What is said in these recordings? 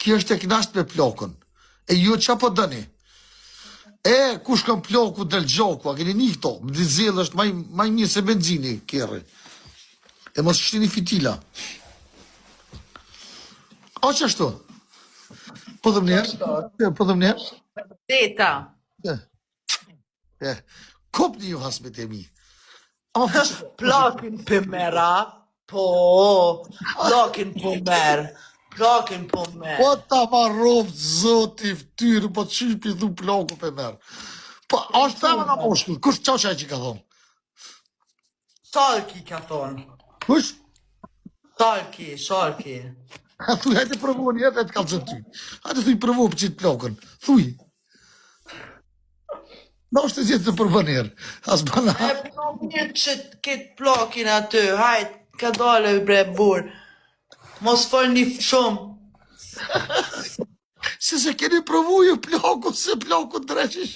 Që është e knasht me plakun. E ju që po dëni? Kush kam plaku del gjoku, a keni një këto? Më dizellë është maj mirë se benzini, kjerë. E mos shtini fitila. O që ashtu? Po dhëm njerë? Po dhëm njerë? Teta. Kopni ju hasmet e mi. Plakin për mera, po, plakin për merë. Plakin për merë. Po ta marrovë zoti ftyrë, po qypi dhu plaku për merë. Po, është tema nga moshkull, kush qa që ka thonë? Salki ka thonë. Kush? Salki. A thuj, hajte provu një jetë e të kalëzën ty. Hajte thuj provu për qitë plakën. Thuj. Në është të gjithë të provu njerë. As bana. E përnë që këtë plakin aty, hajt, ka dole bre burë. Mos fol një shumë. Se keni provu ju plaku, se plaku të dreqish.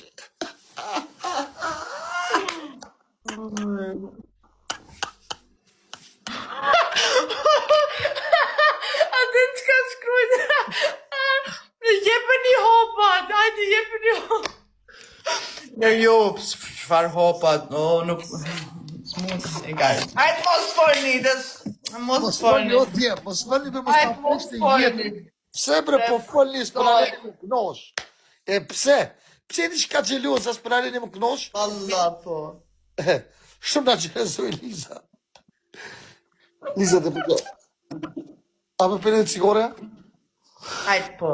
Atë të ka shkrujt. Jepë një hopat, hajde jepë një hopat. Jo, shfar hopat, nuk... Hajde mos folni, mos folni. O tje, mos folni me mos ta prishti jetin. Pse bre po folni s'për aleni më knosh? E pse? Pse një shka gjeloz as për aleni më knosh? Allah po. Shumë nga gjelozu e Liza. Liza të përdo. A me përni të sigore? Hajde po.